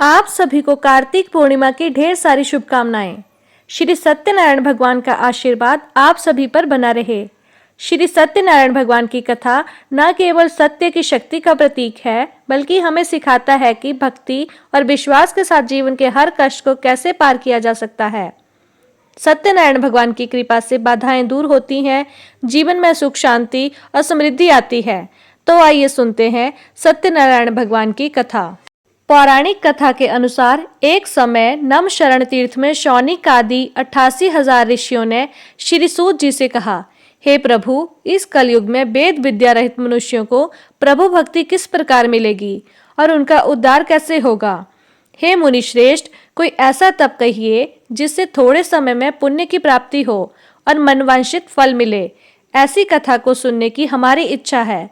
आप सभी को कार्तिक पूर्णिमा की ढेर सारी शुभकामनाएं। श्री सत्यनारायण भगवान का आशीर्वाद आप सभी पर बना रहे। श्री सत्यनारायण भगवान की कथा न केवल सत्य की शक्ति का प्रतीक है, बल्कि हमें सिखाता है कि भक्ति और विश्वास के साथ जीवन के हर कष्ट को कैसे पार किया जा सकता है। सत्यनारायण भगवान की कृपा से बाधाएं दूर होती हैं, जीवन में सुख, शांति और समृद्धि आती है। तो आइए सुनते हैं सत्यनारायण भगवान की कथा। पौराणिक कथा के अनुसार एक समय नमशरण तीर्थ में शौनिक आदि 88,000 ऋषियों ने श्री सूत जी से कहा, हे प्रभु, इस कलयुग में वेद विद्या रहित मनुष्यों को प्रभु भक्ति किस प्रकार मिलेगी और उनका उद्धार कैसे होगा। हे मुनि श्रेष्ठ, कोई ऐसा तप कहिए जिससे थोड़े समय में पुण्य की प्राप्ति हो और मनवांछित फल मिले। ऐसी कथा को सुनने की हमारी इच्छा है।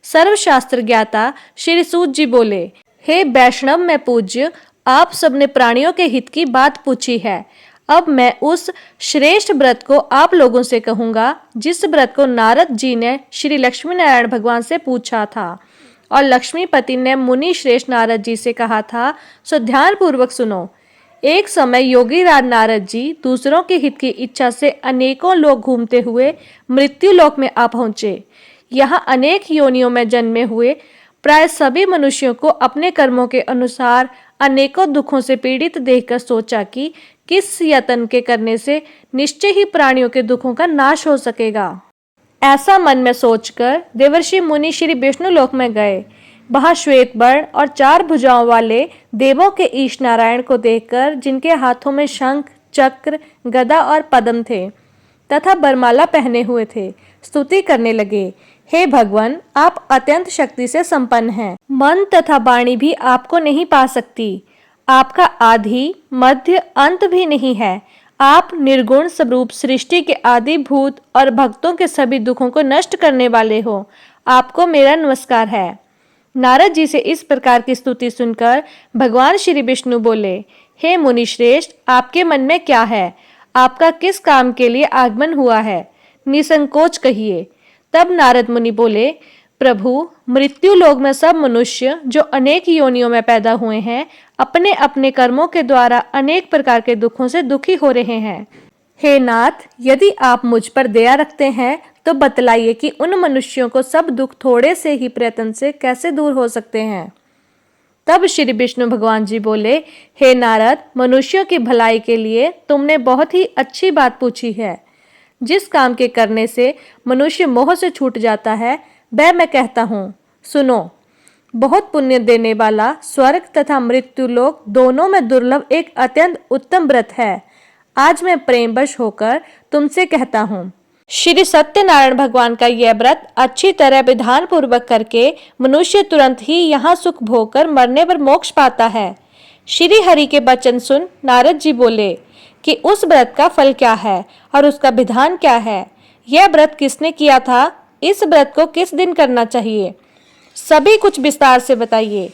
सर्वशास्त्र ज्ञाता श्री सूत जी बोले, हे वैष्णव में पूज्य, आप सबने प्राणियों के हित की बात पूछी है। अब मैं उस श्रेष्ठ व्रत को आप लोगों से कहूंगा जिस व्रत को नारद जी ने श्री लक्ष्मी नारायण भगवान से पूछा था और लक्ष्मीपति ने मुनि श्रेष्ठ नारद जी से कहा था। सो ध्यान पूर्वक सुनो। एक समय योगी राज नारद जी दूसरों के हित की इच्छा से अनेकों लोग घूमते हुए मृत्यु लोक में आ पहुंचे। यहाँ अनेक योनियों में जन्मे हुए प्राय सभी मनुष्यों को अपने कर्मों के अनुसार अनेकों दुखों से पीड़ित देखकर सोचा कि किस यत्न के करने से निश्चय ही प्राणियों के दुखों का नाश हो सकेगा। ऐसा मन में सोचकर देवर्षि मुनि श्री विष्णु लोक में गए। वहां श्वेत वर्ण और 4 भुजाओं वाले देवों के ईश नारायण को देखकर, जिनके हाथों में शंख, चक्र, गदा और पद्म थे तथा बरमाला पहने हुए थे, स्तुति करने लगे। हे भगवान, आप अत्यंत शक्ति से संपन्न हैं। मन तथा वाणी भी आपको नहीं पा सकती। आपका आदि, मध्य, अंत भी नहीं है। आप निर्गुण स्वरूप सृष्टि के आदि भूत और भक्तों के सभी दुखों को नष्ट करने वाले हो। आपको मेरा नमस्कार है। नारद जी से इस प्रकार की स्तुति सुनकर भगवान श्री विष्णु बोले, हे मुनि श्रेष्ठ, आपके मन में क्या है? आपका किस काम के लिए आगमन हुआ है? निसंकोच कहिए। तब नारद मुनि बोले, प्रभु, मृत्यु लोक में सब मनुष्य जो अनेक योनियों में पैदा हुए हैं, अपने अपने कर्मों के द्वारा अनेक प्रकार के दुखों से दुखी हो रहे हैं। हे नाथ, यदि आप मुझ पर दया रखते हैं तो बतलाइए कि उन मनुष्यों को सब दुख थोड़े से ही प्रयत्न से कैसे दूर हो सकते हैं। तब श्री विष्णु भगवान जी बोले, हे नारद, मनुष्यों की भलाई के लिए तुमने बहुत ही अच्छी बात पूछी है। जिस काम के करने से मनुष्य मोह से छूट जाता है, वह मैं कहता हूँ, सुनो। बहुत पुण्य देने वाला स्वर्ग तथा मृत्यु लोक दोनों में दुर्लभ एक अत्यंत उत्तम व्रत है। आज मैं प्रेमवश होकर तुमसे कहता हूँ। श्री सत्यनारायण भगवान का यह व्रत अच्छी तरह विधान पूर्वक करके मनुष्य तुरंत ही यहाँ सुख भोग कर मरने पर मोक्ष पाता है। श्री हरि के वचन सुन नारद जी बोले कि उस व्रत का फल क्या है और उसका विधान क्या है। यह व्रत किसने किया था? इस व्रत को किस दिन करना चाहिए? सभी कुछ विस्तार से बताइए।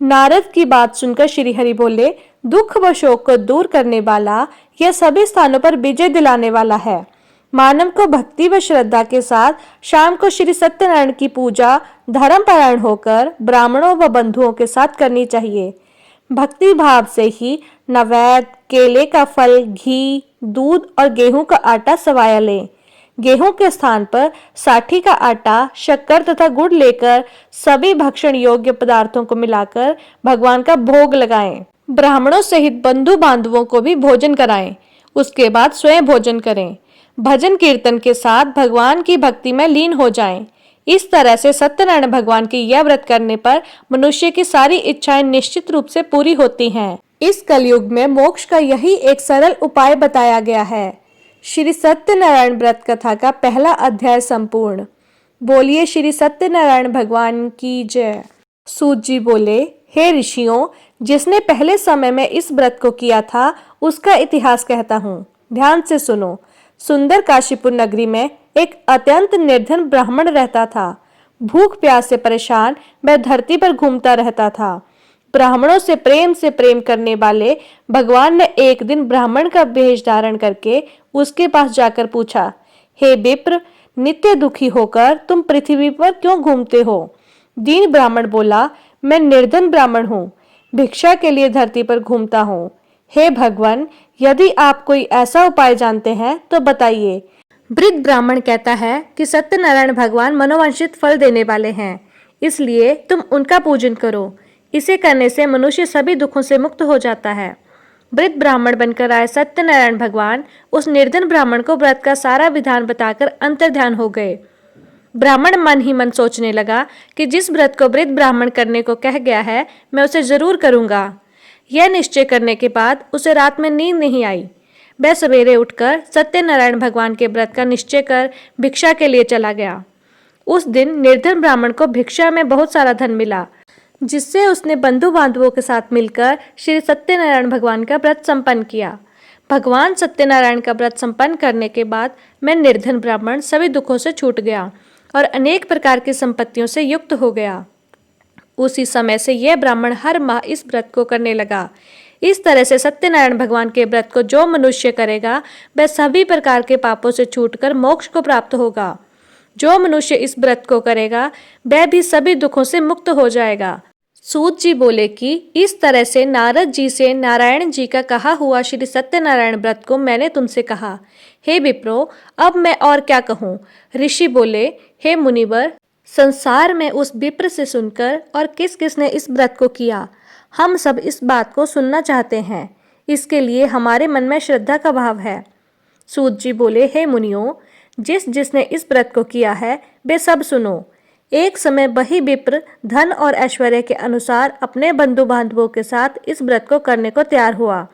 नारद की बात सुनकर श्री हरि बोले, दुख व शोक को दूर करने वाला, यह सभी स्थानों पर विजय दिलाने वाला है। मानव को भक्ति व श्रद्धा के साथ शाम को श्री सत्यनारायण की पूजा धर्मपरायण होकर ब्राह्मणों व बंधुओं के साथ करनी चाहिए। भक्ति भाव से ही नैवेद्य, केले का फल, घी, दूध और गेहूं का आटा सवाया लें। गेहूं के स्थान पर साठी का आटा, शक्कर तथा गुड़ लेकर सभी भक्षण योग्य पदार्थों को मिलाकर भगवान का भोग लगाएं। ब्राह्मणों सहित बंधु बांधवों को भी भोजन कराएं। उसके बाद स्वयं भोजन करें। भजन कीर्तन के साथ भगवान की भक्ति में लीन हो जाएं। इस तरह से सत्यनारायण भगवान की यह व्रत करने पर मनुष्य की सारी इच्छाएं निश्चित रूप से पूरी होती हैं। इस कलयुग में मोक्ष का यही एक सरल उपाय बताया गया है। श्री सत्यनारायण व्रत कथा का पहला अध्याय संपूर्ण। बोलिए श्री सत्यनारायण भगवान की जय। सूत जी बोले, हे ऋषियों, जिसने पहले समय में इस व्रत को किया था उसका इतिहास कहता हूँ, ध्यान से सुनो। सुंदर काशीपुर नगरी में एक अत्यंत निर्धन ब्राह्मण रहता था। भूख प्यास से परेशान वह धरती पर घूमता रहता था। ब्राह्मणों से प्रेम करने वाले भगवान ने एक दिन ब्राह्मण का वेश धारण करके उसके पास जाकर पूछा, हे विप्र, नित्य दुखी होकर तुम पृथ्वी पर क्यों घूमते हो? दीन ब्राह्मण बोला, मैं निर्धन ब्राह्मण हूँ। भिक्षा के लिए धरती पर घूमता हूँ। हे भगवान, यदि आप कोई ऐसा उपाय जानते हैं तो बताइए। वृद्ध ब्राह्मण कहता है कि सत्यनारायण भगवान मनोवांछित फल देने वाले हैं, इसलिए तुम उनका पूजन करो। इसे करने से मनुष्य सभी दुखों से मुक्त हो जाता है। वृद्ध ब्राह्मण बनकर आए सत्यनारायण भगवान उस निर्धन ब्राह्मण को व्रत का सारा विधान बताकर अंतर्ध्यान हो गए। ब्राह्मण मन ही मन सोचने लगा कि जिस व्रत को वृद्ध ब्राह्मण करने को कह गया है, मैं उसे जरूर करूंगा। यह निश्चय करने के बाद उसे रात में नींद नहीं आई। वह सवेरे उठकर सत्यनारायण भगवान के व्रत का निश्चय कर भिक्षा के लिए चला गया। उस दिन निर्धन ब्राह्मण को भिक्षा में बहुत सारा धन मिला, जिससे उसने बंधु बांधवों के साथ मिलकर श्री सत्यनारायण भगवान का व्रत संपन्न किया। भगवान सत्यनारायण का व्रत संपन्न करने के बाद मैं निर्धन ब्राह्मण सभी दुखों से छूट गया और अनेक प्रकार की संपत्तियों से युक्त हो गया। उसी समय से यह ब्राह्मण हर माह इस व्रत को करने लगा। इस तरह से सत्यनारायण भगवान के व्रत को जो मनुष्य करेगा वह सभी प्रकार के पापों से छूटकर मोक्ष को प्राप्त होगा। जो मनुष्य इस व्रत को करेगा वह भी सभी दुखों से मुक्त हो जाएगा। सूत जी बोले कि इस तरह से नारद जी से नारायण जी का कहा हुआ श्री सत्यनारायण व्रत को मैंने तुमसे कहा। हे विप्रो, अब मैं और क्या कहूँ। ऋषि बोले, हे मुनिवर, संसार में उस विप्र से सुनकर और किस किसने इस व्रत को किया, हम सब इस बात को सुनना चाहते हैं। इसके लिए हमारे मन में श्रद्धा का भाव है। सूत जी बोले, हे मुनियों, जिसने इस व्रत को किया है वे सब सुनो। एक समय वही विप्र धन और ऐश्वर्य के अनुसार अपने बंधु बांधवों के साथ इस व्रत को करने को तैयार हुआ।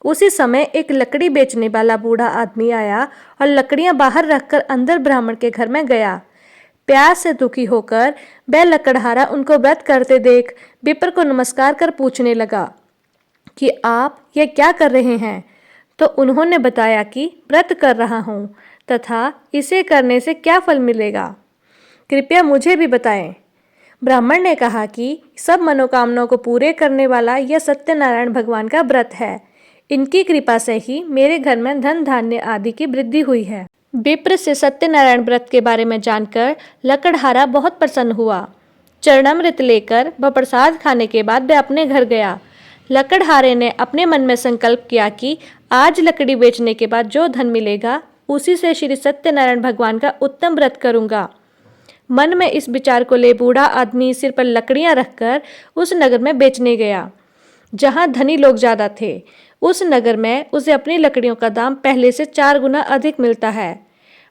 उसी समय एक लकड़ी बेचने वाला बूढ़ा आदमी आया और लकड़ियां बाहर रखकर अंदर ब्राह्मण के घर में गया। प्यास से दुखी होकर वह लकड़हारा उनको व्रत करते देख विप्र को नमस्कार कर पूछने लगा कि आप ये क्या कर रहे हैं। तो उन्होंने बताया कि व्रत कर रहा हूँ तथा इसे करने से क्या फल मिलेगा, कृपया मुझे भी बताएं। ब्राह्मण ने कहा कि सब मनोकामनाओं को पूरे करने वाला यह सत्यनारायण भगवान का व्रत है। इनकी कृपा से ही मेरे घर में धन धान्य आदि की वृद्धि हुई है। विप्र से सत्यनारायण व्रत के बारे में जानकर लकड़हारा बहुत प्रसन्न हुआ। चरणामृत लेकर वह प्रसाद खाने के बाद वह अपने घर गया। लकड़हारे ने अपने मन में संकल्प किया कि आज लकड़ी बेचने के बाद जो धन मिलेगा उसी से श्री सत्यनारायण भगवान का उत्तम व्रत करूंगा। मन में इस विचार को ले बूढ़ा आदमी सिर पर लकड़ियां रखकर उस नगर में बेचने गया जहां धनी लोग ज्यादा थे। उस नगर में उसे अपनी लकड़ियों का दाम पहले से 4 गुना अधिक मिलता है।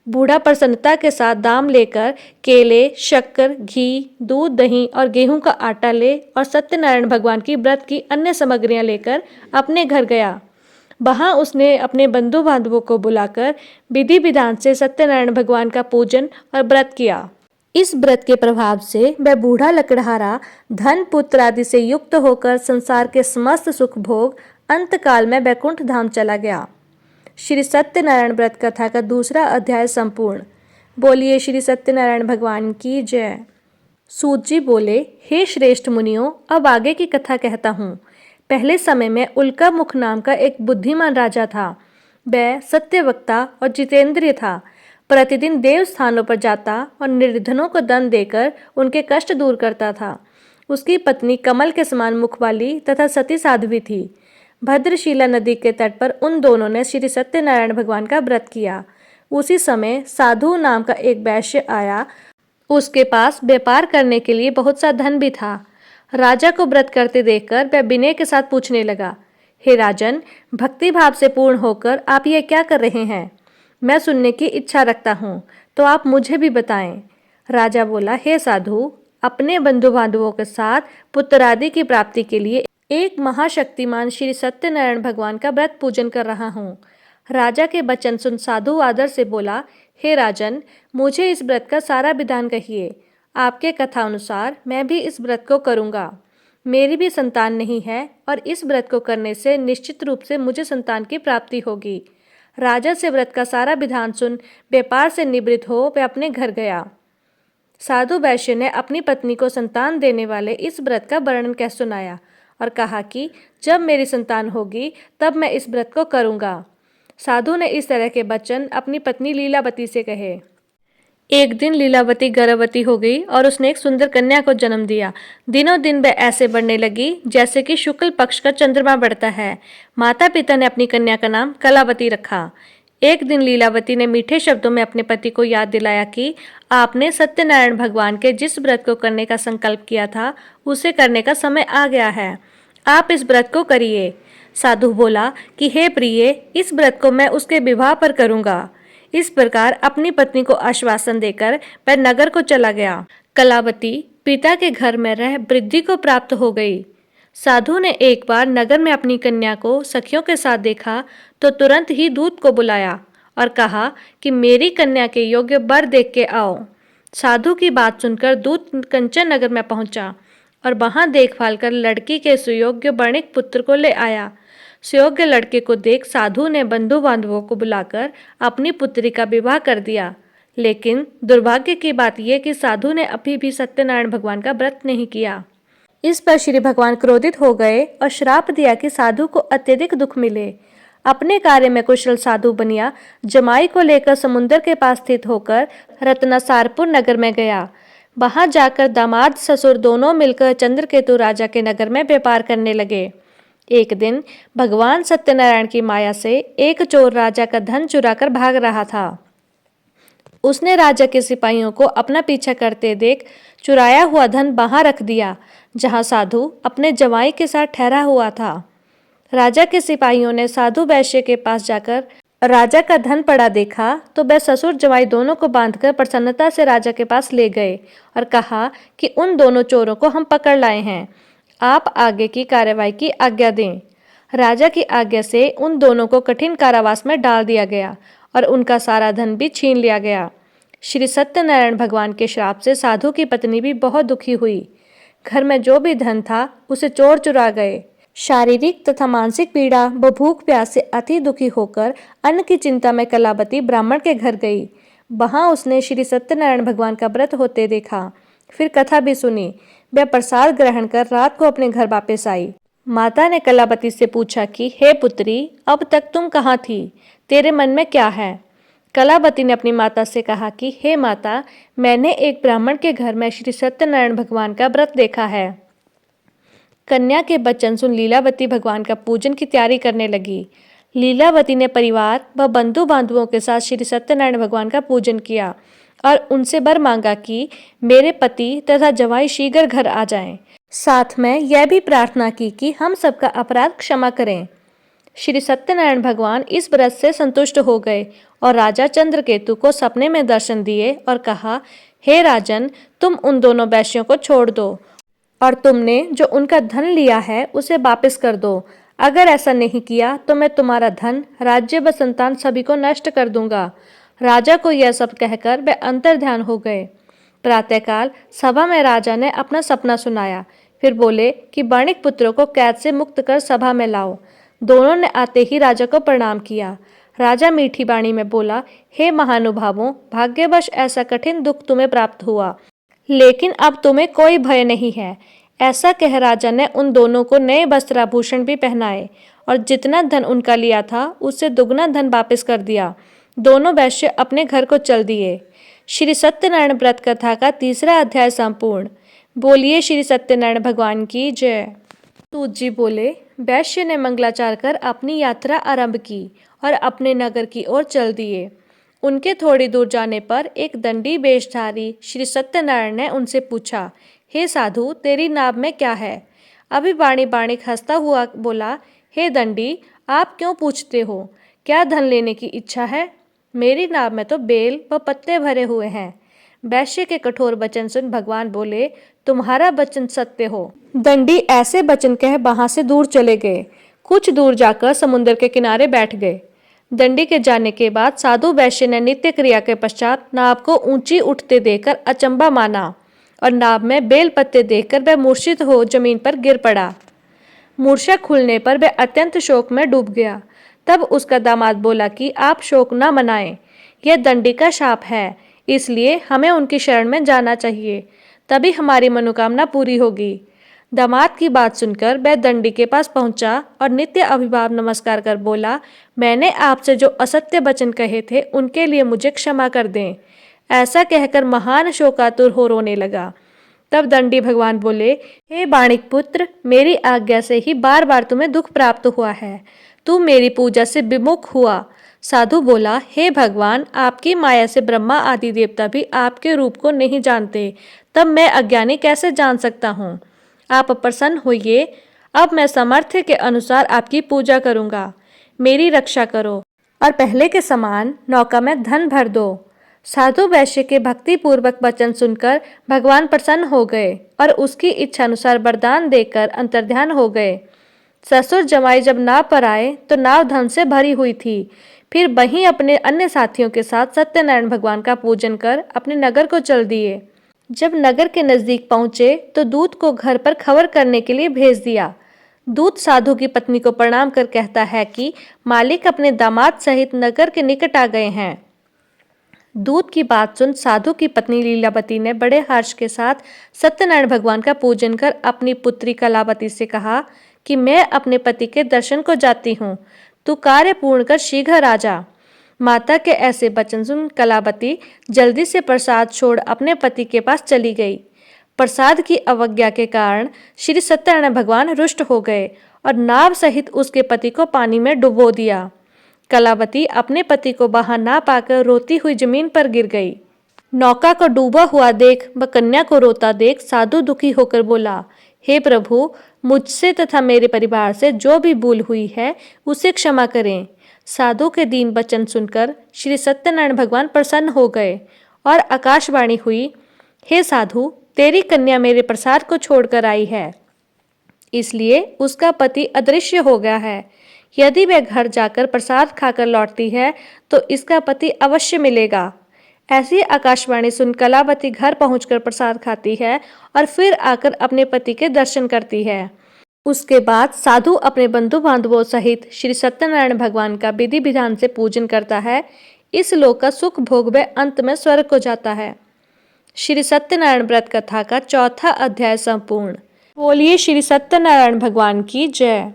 बूढ़ा प्रसन्नता के साथ दाम लेकर केले, शक्कर, घी, दूध, दही और गेहूं का आटा ले और सत्यनारायण भगवान की व्रत की अन्य सामग्रियां लेकर अपने घर गया। वहां उसने अपने बंधु बांधवों को बुलाकर विधि विधान से सत्यनारायण भगवान का पूजन और व्रत किया। इस व्रत के प्रभाव से वह बूढ़ा लकड़हारा धन पुत्र आदि से युक्त होकर संसार के समस्त सुख भोग अंतकाल में वैकुंठ धाम चला गया। श्री सत्यनारायण व्रत कथा का दूसरा अध्याय संपूर्ण। बोलिए श्री सत्यनारायण भगवान की जय। सूत जी बोले, हे श्रेष्ठ मुनियों, अब आगे की कथा कहता हूँ। पहले समय में उल्का मुख नाम का एक बुद्धिमान राजा था। वह सत्यवक्ता और जितेंद्रिय था। प्रतिदिन देव स्थानों पर जाता और निर्धनों को दंड देकर उनके कष्ट दूर करता था। उसकी पत्नी कमल के समान मुख वाली तथा सती साध्वी थी। भद्रशिला नदी के तट पर उन दोनों ने श्री सत्यनारायण भगवान का व्रत किया। उसी समय साधु नाम का एक वैश्य आया। उसके पास व्यापार करने के लिए बहुत सा धन भी था। राजा को व्रत करते देखकर वह विनय के साथ पूछने लगा, हे राजन, भक्ति भाव से पूर्ण होकर आप ये क्या कर रहे हैं? मैं सुनने की इच्छा रखता हूँ, तो आप मुझे भी बताएं। राजा बोला, हे साधु, अपने बंधु बांधवों के साथ पुत्रादि की प्राप्ति के लिए एक महाशक्तिमान श्री सत्यनारायण भगवान का व्रत पूजन कर रहा हूँ। राजा के वचन सुन साधु आदर से बोला, हे राजन, मुझे इस व्रत का सारा विधान कहिए। आपके कथा अनुसार मैं भी इस व्रत को करूँगा। मेरी भी संतान नहीं है और इस व्रत को करने से निश्चित रूप से मुझे संतान की प्राप्ति होगी। राजा से व्रत का सारा विधान सुन व्यापार से निवृत्त हो वह अपने घर गया। साधु वैश्य ने अपनी पत्नी को संतान देने वाले इस व्रत का वर्णन कह सुनाया और कहा कि जब मेरी संतान होगी तब मैं इस व्रत को करूँगा। साधु ने इस तरह के वचन अपनी पत्नी लीलावती से कहे। एक दिन लीलावती गर्भवती हो गई और उसने एक सुंदर कन्या को जन्म दिया। दिनों दिन वह ऐसे बढ़ने लगी जैसे कि शुक्ल पक्ष का चंद्रमा बढ़ता है। माता पिता ने अपनी कन्या का नाम कलावती रखा। एक दिन लीलावती ने मीठे शब्दों में अपने पति को याद दिलाया कि आपने सत्यनारायण भगवान के जिस व्रत को करने का संकल्प किया था उसे करने का समय आ गया है। आप इस व्रत को करिए। साधु बोला कि हे प्रिय, इस व्रत को मैं उसके विवाह पर करूंगा। इस प्रकार अपनी पत्नी को आश्वासन देकर वह नगर को चला गया। कलावती पिता के घर में रह वृद्धि को प्राप्त हो गई। साधु ने एक बार नगर में अपनी कन्या को सखियों के साथ देखा तो तुरंत ही दूत को बुलाया और कहा कि मेरी कन्या के योग्य वर देख के आओ। साधु की बात सुनकर दूत कंचन नगर में पहुंचा और वहां देखभाल कर लड़की के सुयोग्य वर्णिक पुत्र को ले आया। सुयोग्य लड़के को देख साधु ने बंधु बांधवों को बुलाकर अपनी पुत्री का विवाह कर दिया। लेकिन दुर्भाग्य की बात यह कि साधु ने अभी भी सत्यनारायण भगवान का व्रत नहीं किया। इस पर श्री भगवान क्रोधित हो गए और श्राप दिया कि साधु को अत्यधिक दुख मिले। अपने कार्य में कुशल साधु बनिया जमाई को लेकर समुद्र के पास स्थित होकर रत्नासारपुर नगर में गया। वहां जाकर दामाद ससुर दोनों मिलकर चंद्रकेतु राजा के नगर में व्यापार करने लगे। एक दिन भगवान सत्यनारायण की माया से एक चोर राजा का धन चुराकर भाग रहा था। उसने राजा के सिपाहियों को अपना पीछा करते देख चुराया हुआ धन वहां रख दिया जहां साधु अपने जवाई के साथ ठहरा हुआ था। राजा के सिपाहियों ने साधु वैश्य के पास जाकर राजा का धन पड़ा देखा तो वह ससुर जवाई दोनों को बांधकर प्रसन्नता से राजा के पास ले गए और कहा कि उन दोनों चोरों को हम पकड़ लाए हैं, आप आगे की कार्यवाही की आज्ञा दें। राजा की आज्ञा से उन दोनों को कठिन कारावास में डाल दिया गया और उनका सारा धन भी छीन लिया गया। श्री सत्यनारायण भगवान के श्राप से साधु की पत्नी भी बहुत दुखी हुई। घर में जो भी धन था उसे चोर चुरा गए। शारीरिक तथा मानसिक पीड़ा व भूख प्यास से अति दुखी होकर अन्न की चिंता में कलावती ब्राह्मण के घर गई। वहां उसने श्री सत्यनारायण भगवान का व्रत होते देखा। फिर कथा भी सुनी। वह प्रसाद ग्रहण कर रात को अपने घर वापस आई। माता ने कलावती से पूछा कि हे पुत्री, अब तक तुम कहाँ थी? तेरे मन में क्या है? कलावती ने अपनी माता से कहा कि हे माता, मैंने एक ब्राह्मण के घर में श्री सत्यनारायण भगवान का व्रत देखा है। कन्या के वचन सुन लीलावती भगवान का पूजन की तैयारी करने लगी। लीलावती ने परिवार व बंधु बांधवों के साथ श्री सत्यनारायण भगवान का पूजन किया और उनसे वर मांगा कि मेरे पति तथा जवाई शीघ्र घर आ जाएं। साथ में यह भी प्रार्थना की कि हम सबका अपराध क्षमा करें। श्री सत्यनारायण भगवान इस व्रत से संतुष्ट हो गए और राजा चंद्रकेतु को सपने में दर्शन दिए और कहा, हे राजन, तुम उन दोनों वैश्यों को छोड़ दो और तुमने जो उनका धन लिया है उसे वापस कर दो। अगर ऐसा नहीं किया तो मैं तुम्हारा धन, राज्य व संतान सभी को नष्ट कर दूंगा। राजा को यह सब कहकर वे अंतर्ध्यान हो गए। प्रातःकाल सभा में राजा ने अपना सपना सुनाया। फिर बोले कि वर्णिक पुत्रों को कैद से मुक्त कर सभा में लाओ। दोनों ने आते ही राजा को प्रणाम किया। राजा मीठी वाणी में बोला, हे महानुभावों, भाग्यवश ऐसा कठिन दुख तुम्हें प्राप्त हुआ, लेकिन अब तुम्हें कोई भय नहीं है। ऐसा कह राजा ने उन दोनों को नए वस्त्राभूषण भी पहनाए और जितना धन उनका लिया था उससे दुगना धन वापस कर दिया। दोनों वैश्य अपने घर को चल दिए। श्री सत्यनारायण व्रत कथा का तीसरा अध्याय संपूर्ण। बोलिए श्री सत्यनारायण भगवान की जय। सूत जी बोले, वैश्य ने मंगलाचार कर अपनी यात्रा आरंभ की और अपने नगर की ओर चल दिए। उनके थोड़ी दूर जाने पर एक दंडी वेशधारी श्री सत्यनारायण ने उनसे पूछा, हे साधु, तेरी नाव में क्या है? अभी बाणी बाणिक हंसता हुआ बोला, हे दंडी, आप क्यों पूछते हो? क्या धन लेने की इच्छा है? मेरी नाव में तो बेल व पत्ते भरे हुए हैं। वैश्य के कठोर वचन सुन भगवान बोले, तुम्हारा वचन सत्य हो। दंडी ऐसे वचन कह वहां से दूर चले गए। कुछ दूर जाकर समुद्र के किनारे बैठ गए। दंडी के जाने के बाद साधु वैश्य ने नित्य क्रिया के पश्चात नाव को ऊंची उठते देखकर अचंबा माना और नाव में बेल पत्ते देखकर वह मूर्छित हो जमीन पर गिर पड़ा। मूर्छा खुलने पर वह अत्यंत शोक में डूब गया। तब उसका दामाद बोला कि आप शोक न मनाएं, यह दंडी का शाप है, इसलिए हमें उनकी शरण में जाना चाहिए, तभी हमारी मनोकामना पूरी होगी। दामाद की बात सुनकर वह दंडी के पास पहुंचा और नित्य अभिभाव नमस्कार कर बोला, मैंने आपसे जो असत्य वचन कहे थे उनके लिए मुझे क्षमा कर दें। ऐसा कहकर महान शोकातुर हो रोने लगा। तब दंडी भगवान बोले, हे बाणिक पुत्र, मेरी आज्ञा से ही बार बार तुम्हें दुख प्राप्त हुआ है। तू मेरी पूजा से विमुख हुआ। साधु बोला, हे भगवान, आपकी माया से ब्रह्मा आदि देवता भी आपके रूप को नहीं जानते, तब मैं अज्ञानी कैसे जान सकता हूँ। आप प्रसन्न होइए, अब मैं सामर्थ्य के अनुसार आपकी पूजा करूँगा। मेरी रक्षा करो और पहले के समान नौका में धन भर दो। साधु वैश्य के भक्ति पूर्वक वचन सुनकर भगवान प्रसन्न हो गए और उसकी इच्छा अनुसार वरदान देकर अंतर्ध्यान हो गए। ससुर जमाई जब नाव पर आए तो नाव धन से भरी हुई थी। फिर वहीं अपने अन्य साथियों के साथ सत्यनारायण भगवान का पूजन कर अपने नगर को चल दिए। जब नगर के नजदीक पहुंचे तो दूत को घर पर खबर करने के लिए भेज दिया। दूत साधु की पत्नी को प्रणाम कर कहता है कि मालिक अपने दामाद सहित नगर के निकट आ गए हैं। दूत की बात सुन साधु की पत्नी लीलावती ने बड़े हर्ष के साथ सत्यनारायण भगवान का पूजन कर अपनी पुत्री कलावती से कहा कि मैं अपने पति के दर्शन को जाती हूँ, तू कार्य पूर्ण कर शीघ्र आ जा। माता के ऐसे वचन सुन कलावती जल्दी से प्रसाद छोड़ अपने पति के पास चली गई। प्रसाद की अवज्ञा के कारण श्री सत्यनारायण भगवान रुष्ट हो गए और नाव सहित उसके पति को पानी में डुबो दिया। कलावती अपने पति को बाहर ना पाकर रोती हुई जमीन पर गिर गई। नौका को डूबा हुआ देख व कन्या को रोता देख साधु दुखी होकर बोला, हे प्रभु, मुझसे तथा मेरे परिवार से जो भी भूल हुई है उसे क्षमा करें। साधु के दीन वचन सुनकर श्री सत्यनारायण भगवान प्रसन्न हो गए और आकाशवाणी हुई, हे साधु, तेरी कन्या मेरे प्रसाद को छोड़कर आई है, इसलिए उसका पति अदृश्य हो गया है। यदि वह घर जाकर प्रसाद खाकर लौटती है तो इसका पति अवश्य मिलेगा। ऐसी आकाशवाणी सुन कलावती घर पहुंचकर प्रसाद खाती है और फिर आकर अपने पति के दर्शन करती है। उसके बाद साधु अपने बंधु बांधवों सहित श्री सत्यनारायण भगवान का विधि विधान से पूजन करता है। इस लोक का सुख भोग व अंत में स्वर्ग को जाता है। श्री सत्यनारायण व्रत कथा का चौथा अध्याय संपूर्ण। बोलिए श्री सत्यनारायण भगवान की जय।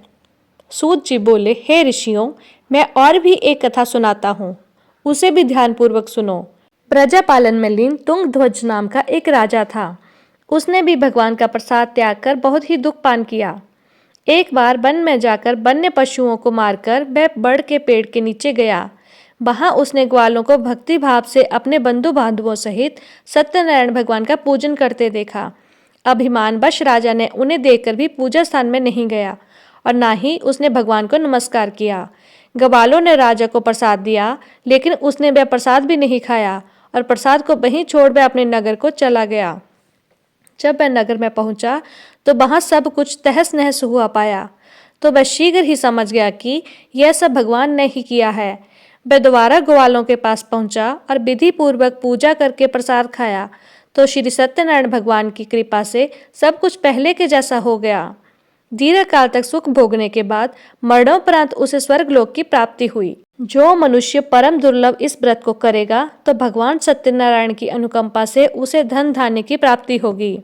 सूत जी बोले, हे ऋषियों, मैं और भी एक कथा सुनाता हूँ, उसे भी ध्यानपूर्वक सुनो। प्रजापालन में लीन तुंगध्वज नाम का एक राजा था। उसने भी भगवान का प्रसाद त्याग कर बहुत ही दुख पान किया। एक बार वन में जाकर वन्य पशुओं को मारकर वह बड़ के पेड़ के नीचे गया। वहां उसने ग्वालों को भक्ति भाव से अपने बंधु बांधवों सहित सत्यनारायण भगवान का पूजन करते देखा। अभिमानवश राजा ने उन्हें देखकर भी पूजा स्थान में नहीं गया और ना ही उसने भगवान को नमस्कार किया। ग्वालों ने राजा को प्रसाद दिया, लेकिन उसने वह प्रसाद भी नहीं खाया और प्रसाद को वहीं छोड़ वह अपने नगर को चला गया। जब वह नगर में पहुंचा तो वहां सब कुछ तहस नहस हुआ पाया, तो वह शीघ्र ही समझ गया कि यह सब भगवान ने ही किया है। वह दोबारा ग्वालों के पास पहुंचा और विधि पूर्वक पूजा करके प्रसाद खाया, तो श्री सत्यनारायण भगवान की कृपा से सब कुछ पहले के जैसा हो गया। दीर्घ काल तक सुख भोगने के बाद मरणोपरांत उसे स्वर्गलोक की प्राप्ति हुई। जो मनुष्य परम दुर्लभ इस व्रत को करेगा तो भगवान सत्यनारायण की अनुकंपा से उसे धन धान्य की प्राप्ति होगी।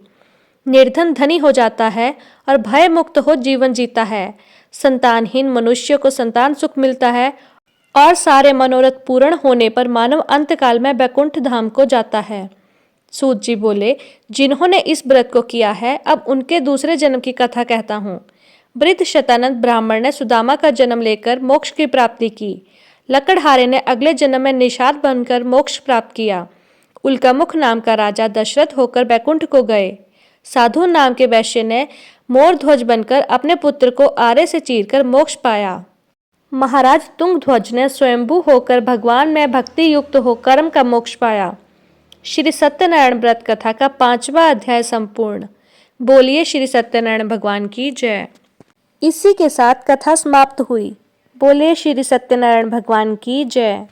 निर्धन धनी हो जाता है और भय मुक्त हो जीवन जीता है। संतानहीन मनुष्य को संतान सुख मिलता है और सारे मनोरथ पूर्ण होने पर मानव अंतकाल में वैकुंठ धाम को जाता है। सूत जी बोले, जिन्होंने इस व्रत को किया है, अब उनके दूसरे जन्म की कथा कहता हूँ। वृद्ध शतानंद ब्राह्मण ने सुदामा का जन्म लेकर मोक्ष की प्राप्ति की। लकड़हारे ने अगले जन्म में निषाद बनकर मोक्ष प्राप्त किया। उल्कामुख नाम का राजा दशरथ होकर वैकुंठ को गए। साधु नाम के वैश्य ने मोर ध्वज बनकर अपने पुत्र को आरे से चीरकर मोक्ष पाया। महाराज तुंगध्वज ने स्वयंभू होकर भगवान में भक्ति युक्त हो कर्म का मोक्ष पाया। श्री सत्यनारायण व्रत कथा का 5वां अध्याय संपूर्ण। बोलिए श्री सत्यनारायण भगवान की जय। इसी के साथ कथा समाप्त हुई। बोलिए श्री सत्यनारायण भगवान की जय।